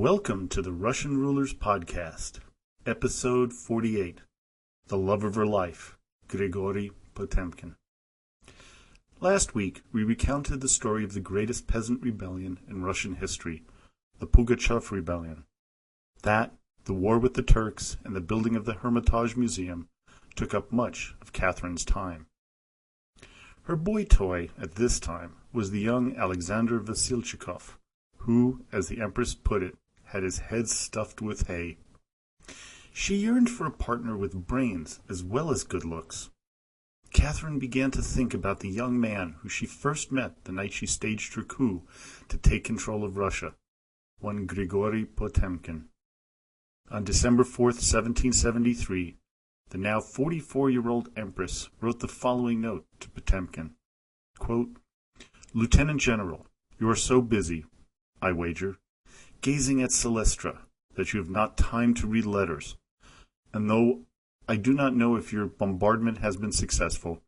Welcome to the Russian Rulers Podcast, Episode 48, The Love of Her Life, Grigory Potemkin. Last week, we recounted the story of the greatest peasant rebellion in Russian history, the Pugachev Rebellion. That, the war with the Turks, and the building of the Hermitage Museum took up much of Catherine's time. Her boy toy at this time was the young Alexander Vassilchikov, who, as the Empress put it, had his head stuffed with hay. She yearned for a partner with brains as well as good looks. Catherine began to think about the young man who she first met the night she staged her coup to take control of Russia, one Grigory Potemkin. On December 4th, 1773, the now 44-year-old Empress wrote the following note to Potemkin. Quote, "Lieutenant General, you are so busy, I wager, gazing at Celestra, that you have not time to read letters. And though I do not know if your bombardment has been successful,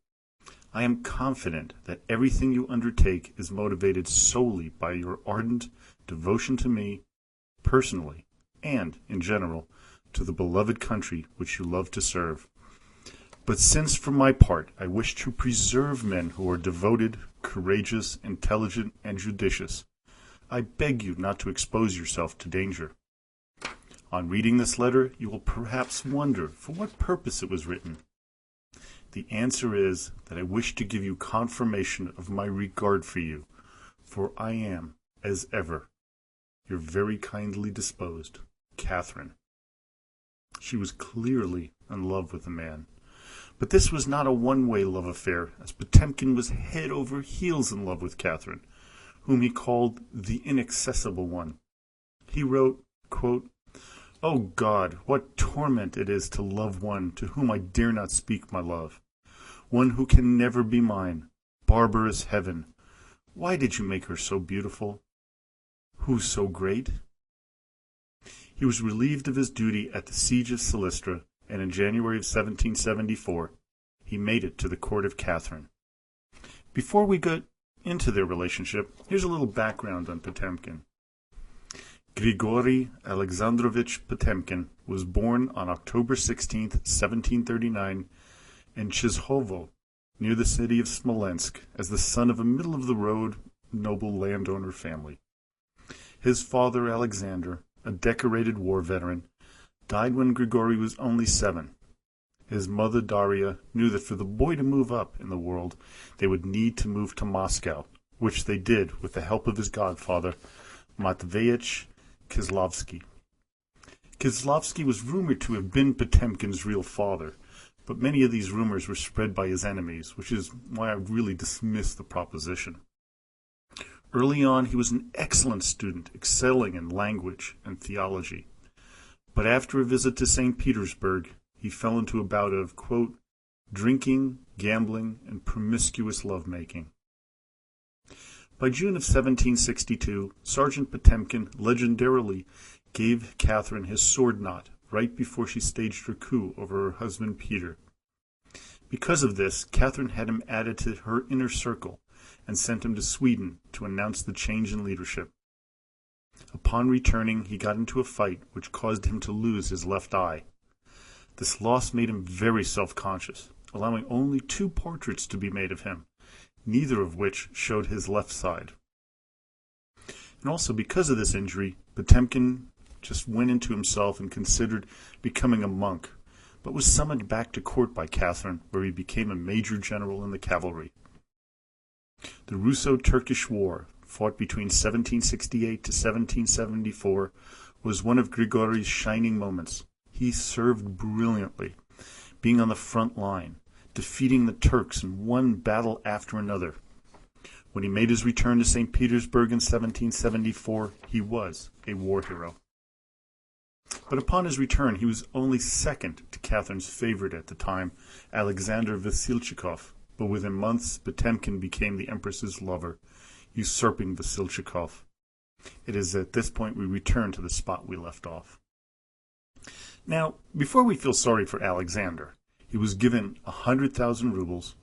I am confident that everything you undertake is motivated solely by your ardent devotion to me, personally, and, in general, to the beloved country which you love to serve. But since, for my part, I wish to preserve men who are devoted, courageous, intelligent, and judicious, I beg you not to expose yourself to danger. On reading this letter, you will perhaps wonder for what purpose it was written. The answer is that I wish to give you confirmation of my regard for you, for I am, as ever, your very kindly disposed Catherine." She was clearly in love with the man. But this was not a one-way love affair, as Potemkin was head over heels in love with Catherine, whom he called the inaccessible one. He wrote, quote, "O God, what torment it is to love one to whom I dare not speak my love, one who can never be mine, barbarous heaven. Why did you make her so beautiful? Who so great?" He was relieved of his duty at the siege of Celestra, and in January of 1774, he made it to the court of Catherine. Before we get into their relationship, here's a little background on Potemkin. Grigory Alexandrovich Potemkin was born on October 16, 1739, in Chizhovo, near the city of Smolensk, as the son of a middle-of-the-road noble landowner family. His father, Alexander, a decorated war veteran, died when Grigory was only 7. His mother, Daria, knew that for the boy to move up in the world, they would need to move to Moscow, which they did with the help of his godfather, Matveyich Kozlovsky. Kozlovsky was rumored to have been Potemkin's real father, but many of these rumors were spread by his enemies, which is why I really dismiss the proposition. Early on, he was an excellent student, excelling in language and theology. But after a visit to St. Petersburg, he fell into a bout of, quote, drinking, gambling, and promiscuous lovemaking. By June of 1762, Sergeant Potemkin legendarily gave Catherine his sword knot right before she staged her coup over her husband Peter. Because of this, Catherine had him added to her inner circle and sent him to Sweden to announce the change in leadership. Upon returning, he got into a fight which caused him to lose his left eye. This loss made him very self-conscious, allowing only 2 portraits to be made of him, neither of which showed his left side. And also because of this injury, Potemkin just went into himself and considered becoming a monk, but was summoned back to court by Catherine, where he became a major general in the cavalry. The Russo-Turkish War, fought between 1768 to 1774, was one of Grigory's shining moments. He served brilliantly, being on the front line, defeating the Turks in one battle after another. When he made his return to St. Petersburg in 1774, he was a war hero. But upon his return, he was only second to Catherine's favorite at the time, Alexander Vassilchikov, but within months, Potemkin became the Empress's lover, usurping Vassilchikov. It is at this point we return to the spot we left off. Now, before we feel sorry for Alexander, he was given 100,000 rubles,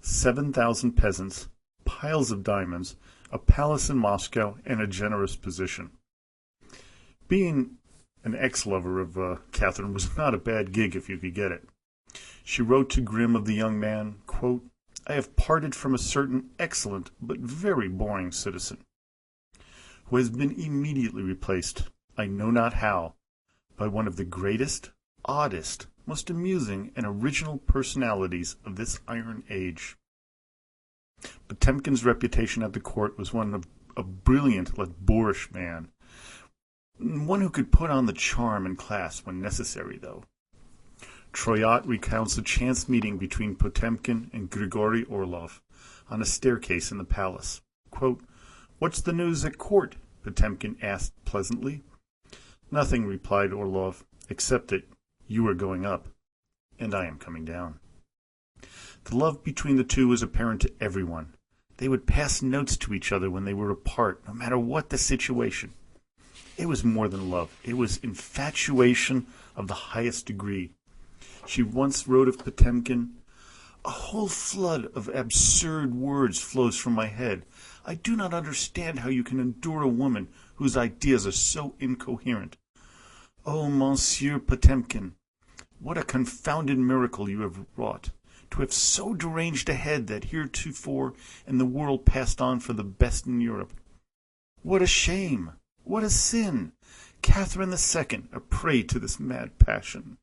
7,000 peasants, piles of diamonds, a palace in Moscow, and a generous position. Being an ex-lover of Catherine was not a bad gig if you could get it. She wrote to Grimm of the young man, quote, "I have parted from a certain excellent but very boring citizen, who has been immediately replaced, I know not how, by one of the greatest, oddest, most amusing, and original personalities of this iron age." Potemkin's reputation at the court was one of a brilliant, yet boorish man, one who could put on the charm and class when necessary, though. Troyat recounts a chance meeting between Potemkin and Grigory Orlov on a staircase in the palace. Quote, "What's the news at court?" Potemkin asked pleasantly. "Nothing," replied Orlov, "except that you are going up, and I am coming down." The love between the two was apparent to everyone. They would pass notes to each other when they were apart, no matter what the situation. It was more than love. It was infatuation of the highest degree. She once wrote of Potemkin, "A whole flood of absurd words flows from my head. I do not understand how you can endure a woman whose ideas are so incoherent. Oh, Monsieur Potemkin, what a confounded miracle you have wrought, to have so deranged a head that heretofore in the world passed on for the best in Europe. What a shame! What a sin! Catherine II, a prey to this mad passion.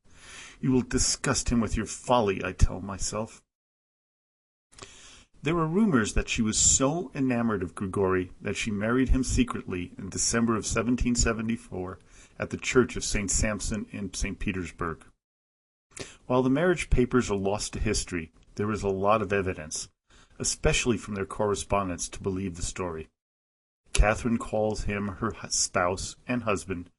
You will disgust him with your folly, I tell myself." There were rumors that she was so enamored of Grigory that she married him secretly in December of 1774 at the church of St. Samson in St. Petersburg. While the marriage papers are lost to history, there is a lot of evidence, especially from their correspondence, to believe the story. Catherine calls him her spouse and husband,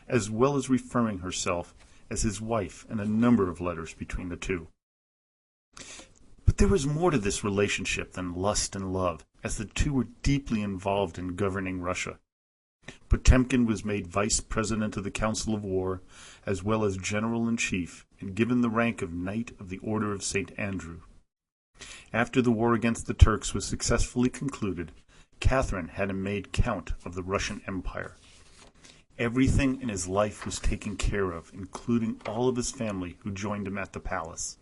as well as referring herself as his wife in a number of letters between the two. But there was more to this relationship than lust and love, as the two were deeply involved in governing Russia. Potemkin was made vice president of the Council of War, as well as general-in-chief, and given the rank of Knight of the Order of St. Andrew. After the war against the Turks was successfully concluded, Catherine had him made Count of the Russian Empire. Everything in his life was taken care of, including all of his family who joined him at the palace.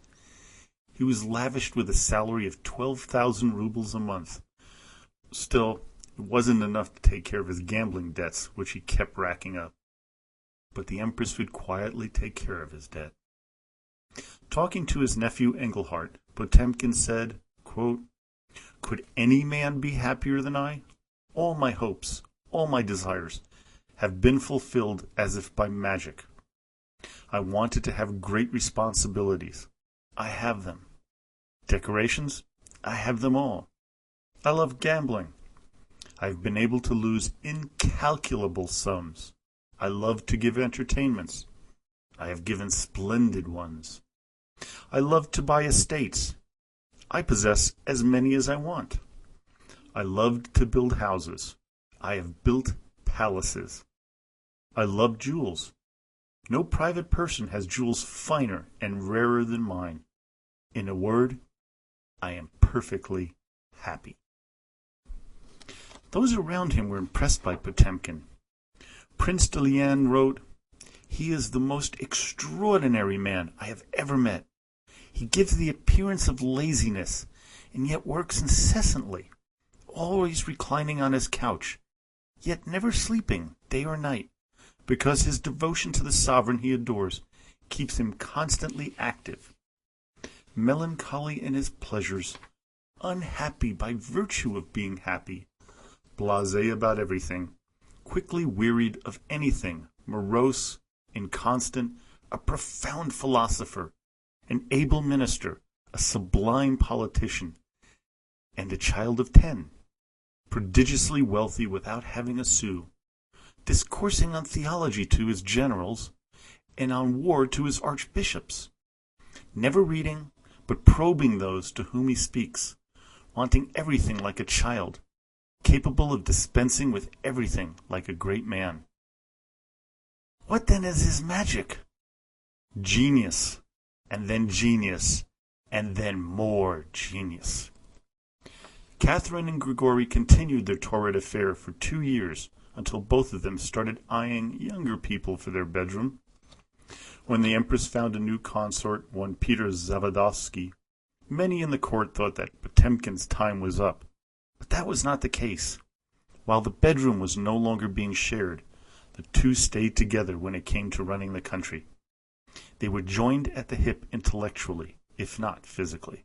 He was lavished with a salary of 12,000 rubles a month. Still, it wasn't enough to take care of his gambling debts, which he kept racking up. But the Empress would quietly take care of his debt. Talking to his nephew Engelhart, Potemkin said, quote, "Could any man be happier than I? All my hopes, all my desires, have been fulfilled as if by magic. I wanted to have great responsibilities. I have them. Decorations? I have them all. I love gambling. I've been able to lose incalculable sums. I love to give entertainments. I have given splendid ones. I love to buy estates. I possess as many as I want. I loved to build houses. I have built palaces. I love jewels. No private person has jewels finer and rarer than mine. In a word, I am perfectly happy." Those around him were impressed by Potemkin. Prince de Liane wrote, "He is the most extraordinary man I have ever met. He gives the appearance of laziness, and yet works incessantly, always reclining on his couch, yet never sleeping day or night, because his devotion to the sovereign he adores keeps him constantly active. Melancholy in his pleasures, unhappy by virtue of being happy, blasé about everything, quickly wearied of anything, morose, inconstant, a profound philosopher, an able minister, a sublime politician, and a child of 10, prodigiously wealthy without having a sou, discoursing on theology to his generals, and on war to his archbishops, never reading, but probing those to whom he speaks, wanting everything like a child, capable of dispensing with everything like a great man. What then is his magic? Genius, and then more genius." Catherine and Grigory continued their torrid affair for 2 years, until both of them started eyeing younger people for their bedroom. When the Empress found a new consort, one Peter Zavadovsky, many in the court thought that Potemkin's time was up. But that was not the case. While the bedroom was no longer being shared, the two stayed together when it came to running the country. They were joined at the hip intellectually, if not physically.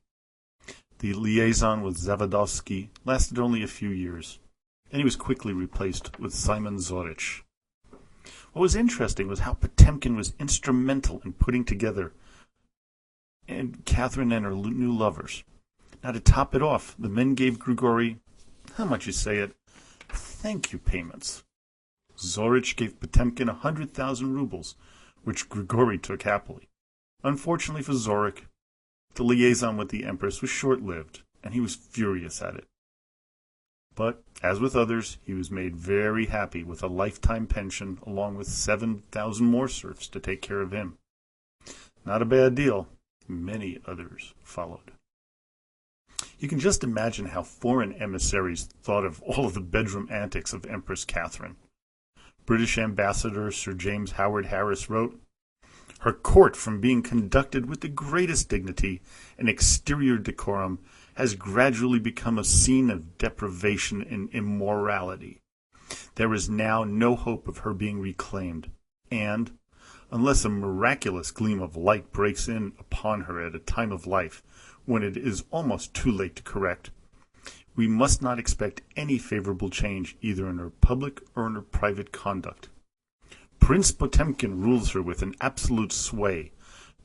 The liaison with Zavadovsky lasted only a few years, and he was quickly replaced with Simon Zorich. What was interesting was how Potemkin was instrumental in putting together Catherine and her new lovers. Now, to top it off, the men gave Grigory, how much you say it, thank you payments. Zorich gave Potemkin 100,000 rubles, which Grigory took happily. Unfortunately for Zorich, the liaison with the Empress was short-lived, and he was furious at it. But, as with others, he was made very happy with a lifetime pension along with 7,000 more serfs to take care of him. Not a bad deal. Many others followed. You can just imagine how foreign emissaries thought of all of the bedroom antics of Empress Catherine. British Ambassador Sir James Howard Harris wrote, "Her court, from being conducted with the greatest dignity and exterior decorum, has gradually become a scene of deprivation and immorality. There is now no hope of her being reclaimed, and, unless a miraculous gleam of light breaks in upon her at a time of life when it is almost too late to correct, we must not expect any favorable change either in her public or in her private conduct. Prince Potemkin rules her with an absolute sway,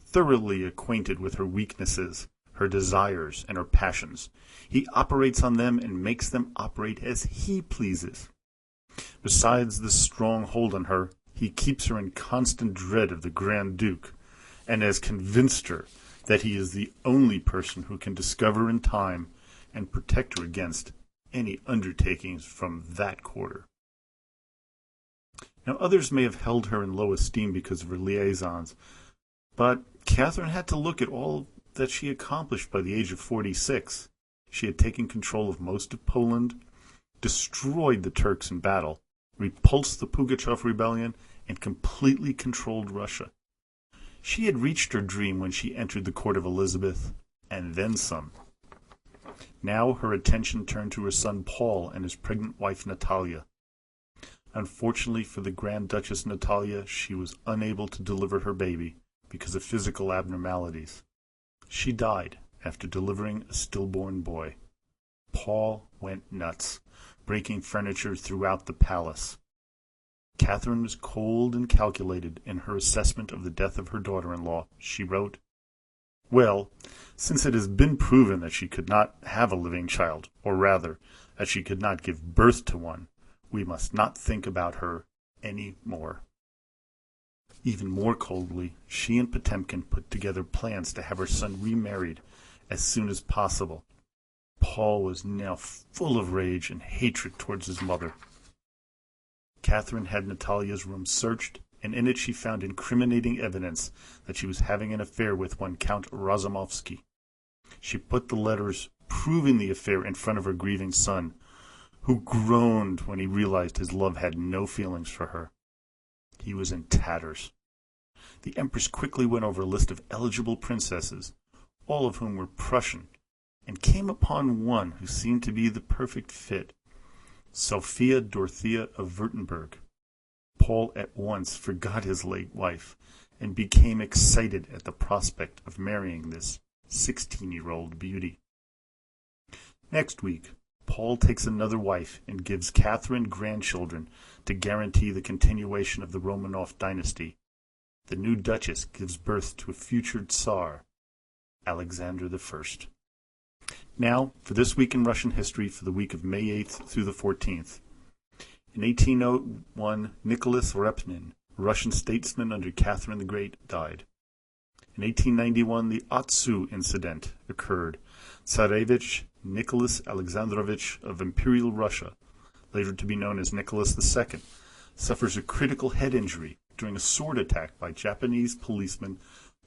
thoroughly acquainted with her weaknesses, her desires, and her passions. He operates on them and makes them operate as he pleases. Besides this strong hold on her, he keeps her in constant dread of the Grand Duke, and has convinced her that he is the only person who can discover in time and protect her against any undertakings from that quarter." Now, others may have held her in low esteem because of her liaisons, but Catherine had to look at all that she accomplished by the age of 46. She had taken control of most of Poland, destroyed the Turks in battle, repulsed the Pugachev rebellion, and completely controlled Russia. She had reached her dream when she entered the court of Elizabeth, and then some. Now her attention turned to her son Paul and his pregnant wife Natalia. Unfortunately for the Grand Duchess Natalia, she was unable to deliver her baby because of physical abnormalities. She died after delivering a stillborn boy. Paul went nuts, breaking furniture throughout the palace. Catherine was cold and calculated in her assessment of the death of her daughter-in-law. She wrote, "Well, since it has been proven that she could not have a living child, or rather, that she could not give birth to one, we must not think about her any more." Even more coldly, she and Potemkin put together plans to have her son remarried as soon as possible. Paul was now full of rage and hatred towards his mother. Catherine had Natalia's room searched, and in it she found incriminating evidence that she was having an affair with one Count Razumovsky. She put the letters proving the affair in front of her grieving son, who groaned when he realized his love had no feelings for her. He was in tatters. The Empress quickly went over a list of eligible princesses, all of whom were Prussian, and came upon one who seemed to be the perfect fit, Sophia Dorothea of Württemberg. Paul at once forgot his late wife and became excited at the prospect of marrying this 16-year-old beauty. Next week, Paul takes another wife and gives Catherine grandchildren to guarantee the continuation of the Romanov dynasty. The new duchess gives birth to a future Tsar, Alexander I. Now, for this week in Russian history for the week of May 8th through the 14th. In 1801, Nicholas Repnin, Russian statesman under Catherine the Great, died. In 1891, the Otsu incident occurred. Tsarevich Nicholas Alexandrovich of Imperial Russia, later to be known as Nicholas II, suffers a critical head injury during a sword attack by Japanese policeman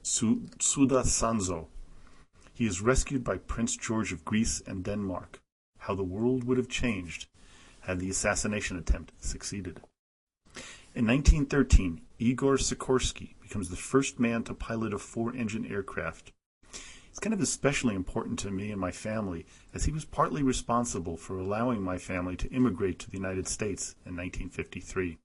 Tsuda Sanzo. He is rescued by Prince George of Greece and Denmark. How the world would have changed had the assassination attempt succeeded. In 1913, Igor Sikorsky becomes the first man to pilot a 4-engine aircraft. It's kind of especially important to me and my family, as he was partly responsible for allowing my family to immigrate to the United States in 1953.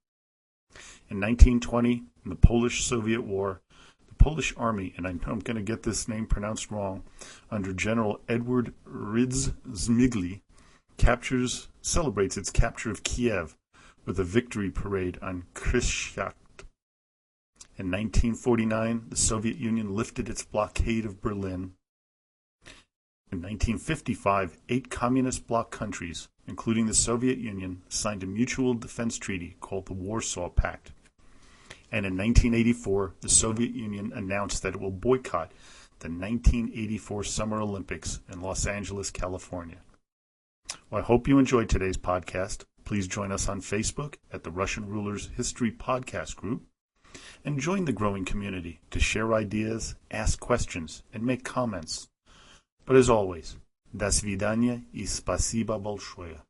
In 1920, in the Polish-Soviet War, the Polish Army, and I know I'm going to get this name pronounced wrong, under General Edward Rydz-Zmigli, celebrates its capture of Kiev with a victory parade on Kristallnacht. In 1949, the Soviet Union lifted its blockade of Berlin. In 1955, 8 communist bloc countries, including the Soviet Union, signed a mutual defense treaty called the Warsaw Pact. And in 1984, the Soviet Union announced that it will boycott the 1984 Summer Olympics in Los Angeles, California. Well, I hope you enjoyed today's podcast. Please join us on Facebook at the Russian Rulers History Podcast Group, and join the growing community to share ideas, ask questions, and make comments. But as always, до свидания и спасибо большое.